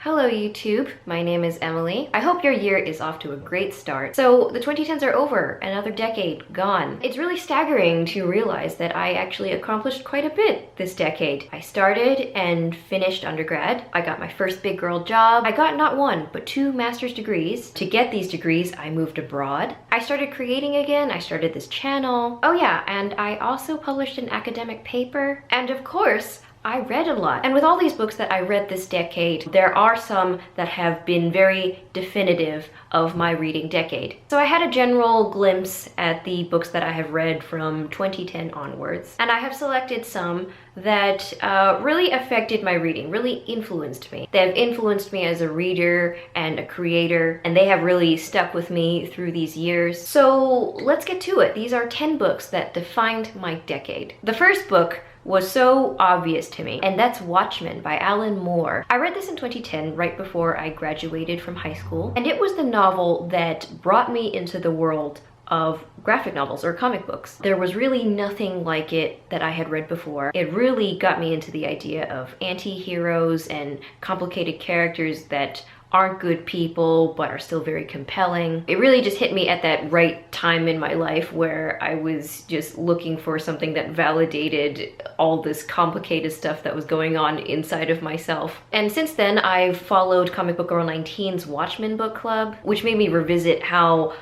Hello YouTube, my name is Emily. I hope your year is off to a great start. So the 2010s are over, another decade gone. It's really staggering to realize that I actually accomplished quite a bit this decade. I started and finished undergrad. I got my first big girl job. I got not one, but 2 master's degrees. To get these degrees, I moved abroad. I started creating again. I started this channel. Oh yeah, and I also published an academic paper. And of course, I read a lot. And with all these books that I read this decade, there are some that have been very definitive of my reading decade. So I had a general glimpse at the books that I have read from 2010 onwards, and I have selected some that really affected my reading, really influenced me. They have influenced me as a reader and a creator, and they have really stuck with me through these years. So let's get to it. These are 10 books that defined my decade. The first book was so obvious to me, and that's Watchmen by Alan Moore. I read this in 2010, right before I graduated from high school, and it was the novel that brought me into the world of graphic novels or comic books. There was really nothing like it that I had read before. It really got me into the idea of anti-heroes and complicated characters that aren't good people but are still very compelling. It really just hit me at that right time in my life where I was just looking for something that validated all this complicated stuff that was going on inside of myself. And since then, I've followed Comic Book Girl 19's Watchmen book club, which made me revisit how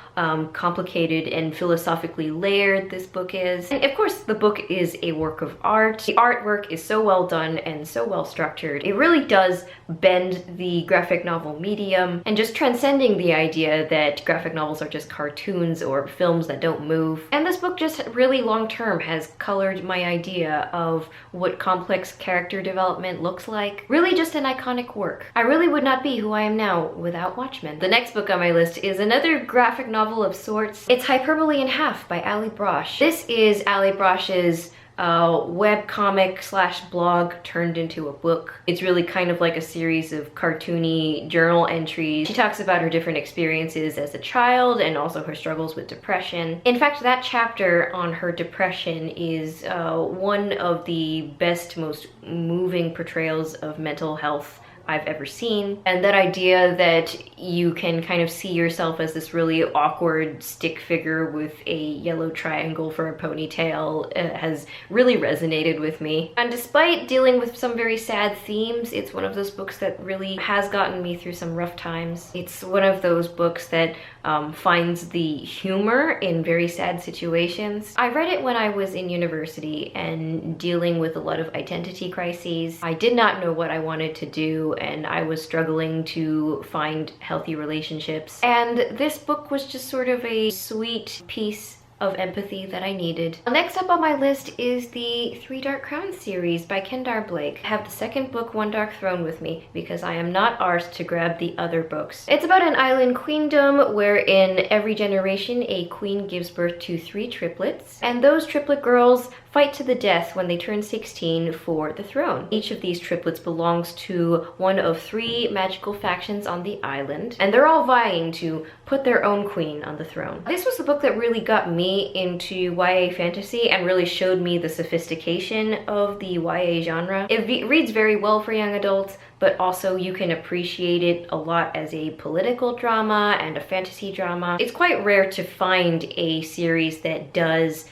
complicated and philosophically layered this book is. And of course, the book is a work of art. The artwork is so well done and so well structured. It really does bend the graphic novel medium, and just transcending the idea that graphic novels are just cartoons or films that don't move. And this book just really long-term has colored my idea of what complex character development looks like. Really just an iconic work. I really would not be who I am now without Watchmen. The next book on my list is another graphic novel of sorts. It's Hyperbole in Half by Ali Brosh. This is Ali Brosh's web comic slash blog turned into a book. It's really kind of like a series of cartoony journal entries. She talks about her different experiences as a child and also her struggles with depression. In fact, that chapter on her depression is one of the best, most moving portrayals of mental health I've ever seen. And that idea that you can kind of see yourself as this really awkward stick figure with a yellow triangle for a ponytail has really resonated with me. And despite dealing with some very sad themes, it's one of those books that really has gotten me through some rough times. It's one of those books that finds the humor in very sad situations. I read it when I was in university and dealing with a lot of identity crises. I did not know what I wanted to do, and I was struggling to find healthy relationships. And this book was just sort of a sweet piece of empathy that I needed. Next up on my list is the 3 Dark Crowns series by Kendar Blake. I have the second book, One Dark Throne, with me because I am not arsed to grab the other books. It's about an island queendom wherein every generation a queen gives birth to 3 triplets, and those triplet girls fight to the death when they turn 16 for the throne. Each of these triplets belongs to one of 3 magical factions on the island, and they're all vying to put their own queen on the throne. This was the book that really got me into YA fantasy and really showed me the sophistication of the YA genre. It reads very well for young adults, but also you can appreciate it a lot as a political drama and a fantasy drama. It's quite rare to find a series that does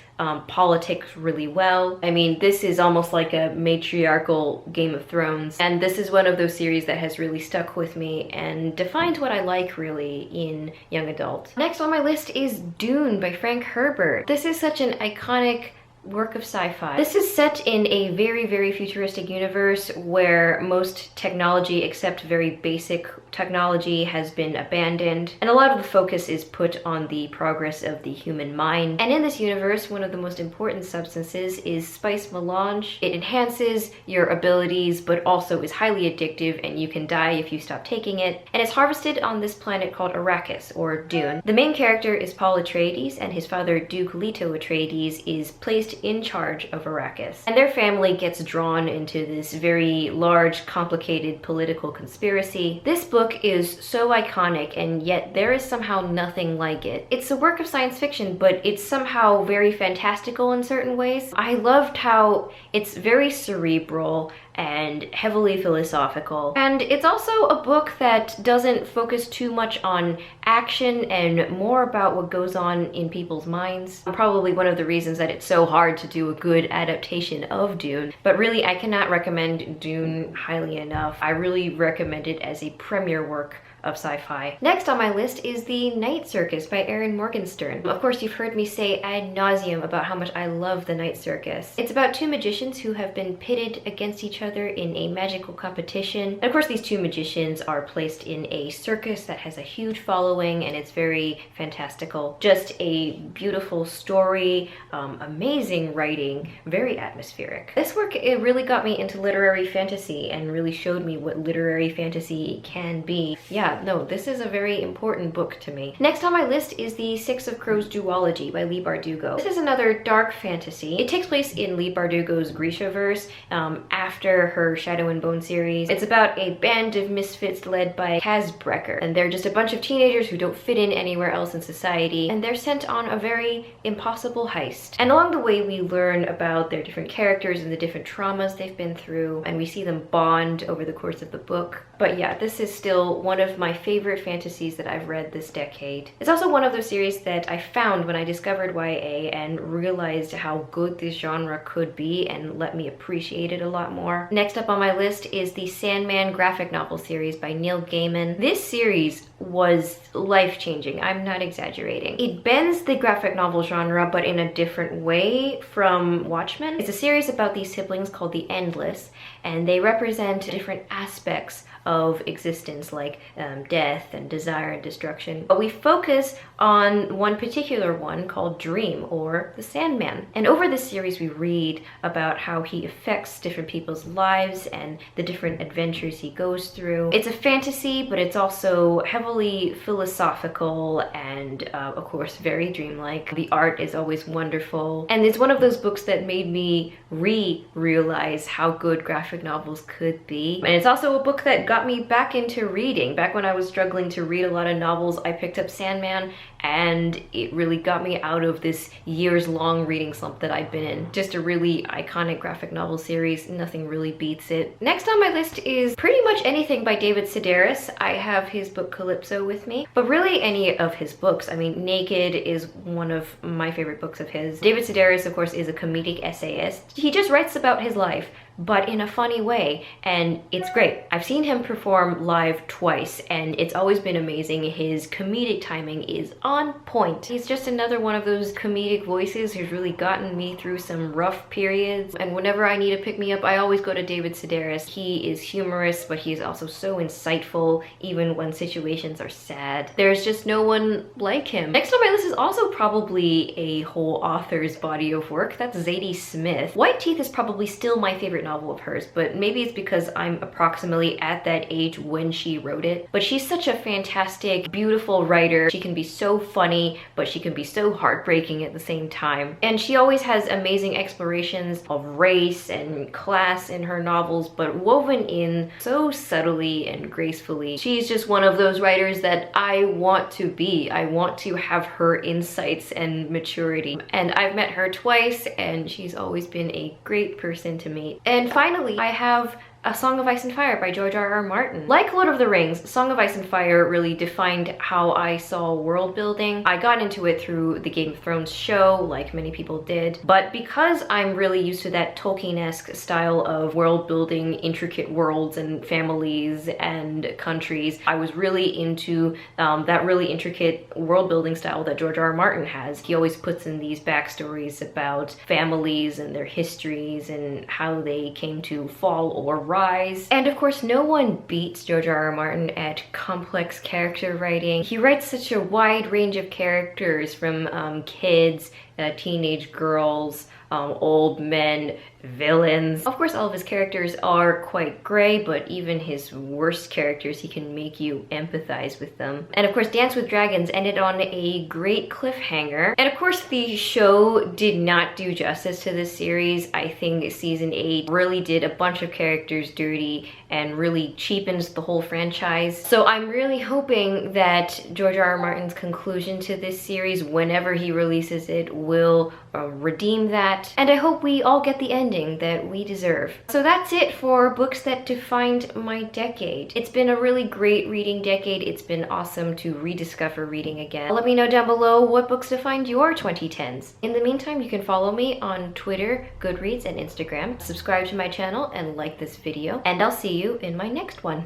politics really well. I mean, this is almost like a matriarchal Game of Thrones, and this is one of those series that has really stuck with me and defined what I like really in young adult. Next on my list is Dune by Frank Herbert. This is such an iconic work of sci-fi. This is set in a very, very futuristic universe where most technology, except very basic technology, has been abandoned, and a lot of the focus is put on the progress of the human mind. And in this universe, one of the most important substances is spice melange. It enhances your abilities, but also is highly addictive, and you can die if you stop taking it. And it's harvested on this planet called Arrakis, or Dune. The main character is Paul Atreides, and his father, Duke Leto Atreides, is placed in charge of Arrakis. And their family gets drawn into this very large, complicated political conspiracy. This book is so iconic, and yet there is somehow nothing like it. It's a work of science fiction, but it's somehow very fantastical in certain ways. I loved how it's very cerebral and heavily philosophical. And it's also a book that doesn't focus too much on action and more about what goes on in people's minds. Probably one of the reasons that it's so hard to do a good adaptation of Dune. But really, I cannot recommend Dune highly enough. I really recommend it as a premier work of sci-fi. Next on my list is The Night Circus by Erin Morgenstern. Of course, you've heard me say ad nauseum about how much I love The Night Circus. It's about two magicians who have been pitted against each other in a magical competition. And of course, these two magicians are placed in a circus that has a huge following, and it's very fantastical. Just a beautiful story, amazing writing, very atmospheric. This work, it really got me into literary fantasy and really showed me what literary fantasy can be. Yeah, no, this is a very important book to me. Next on my list is The Six of Crows duology by Leigh Bardugo. This is another dark fantasy. It takes place in Leigh Bardugo's Grishaverse after her Shadow and Bone series. It's about a band of misfits led by Kaz Brekker, and they're just a bunch of teenagers who don't fit in anywhere else in society, and they're sent on a very impossible heist. And along the way, we learn about their different characters and the different traumas they've been through, and we see them bond over the course of the book. But yeah, this is still one of my favorite fantasies that I've read this decade. It's also one of those series that I found when I discovered YA and realized how good this genre could be and let me appreciate it a lot more. Next up on my list is the Sandman graphic novel series by Neil Gaiman. This series was life-changing. I'm not exaggerating. It bends the graphic novel genre, but in a different way from Watchmen. It's a series about these siblings called the Endless, and they represent different aspects of existence, like death and desire and destruction. But we focus on one particular one called Dream, or the Sandman. And over this series, we read about how he affects different people's lives and the different adventures he goes through. It's a fantasy, but it's also heavily philosophical and, of course, very dreamlike. The art is always wonderful. And it's one of those books that made me realize how good graphic novels could be. And it's also a book that got me back into reading. Back when I was struggling to read a lot of novels, I picked up Sandman, and it really got me out of this years-long reading slump that I'd been in. Just a really iconic graphic novel series. Nothing really beats it. Next on my list is pretty much anything by David Sedaris. I have his book Calypso with me, but really any of his books. I mean, Naked is one of my favorite books of his. David Sedaris, of course, is a comedic essayist. He just writes about his life, but in a funny way, and it's great. I've seen him perform live twice, and it's always been amazing. His comedic timing is on point. He's just another one of those comedic voices who's really gotten me through some rough periods, and whenever I need to pick me up, I always go to David Sedaris. He is humorous, but he is also so insightful, even when situations are sad. There's just no one like him. Next on my list is also probably a whole author's body of work. That's Zadie Smith. White Teeth is probably still my favorite novel of hers, but maybe it's because I'm approximately at that age when she wrote it. But she's such a fantastic, beautiful writer. She can be so funny, but she can be so heartbreaking at the same time. And she always has amazing explorations of race and class in her novels, but woven in so subtly and gracefully. She's just one of those writers that I want to be. I want to have her insights and maturity. And I've met her twice, and she's always been a great person to meet. And finally, I have A Song of Ice and Fire by George R.R. Martin. Like Lord of the Rings, Song of Ice and Fire really defined how I saw world building. I got into it through the Game of Thrones show, like many people did, but because I'm really used to that Tolkien-esque style of world building, intricate worlds and families and countries, I was really into that really intricate world building style that George R.R. Martin has. He always puts in these backstories about families and their histories and how they came to fall or rise. And of course, no one beats George R.R. Martin at complex character writing. He writes such a wide range of characters, from kids, teenage girls, old men, villains. Of course, all of his characters are quite gray, but even his worst characters, he can make you empathize with them. And of course, Dance with Dragons ended on a great cliffhanger. And of course, the show did not do justice to this series. I think season 8 really did a bunch of characters dirty and really cheapens the whole franchise. So I'm really hoping that George R.R. Martin's conclusion to this series, whenever he releases it, will redeem that, and I hope we all get the ending that we deserve. So that's it for books that defined my decade. It's been a really great reading decade. It's been awesome to rediscover reading again. Let me know down below what books defined your 2010s. In the meantime, you can follow me on Twitter, Goodreads, and Instagram. Subscribe to my channel and like this video, and I'll see you in my next one.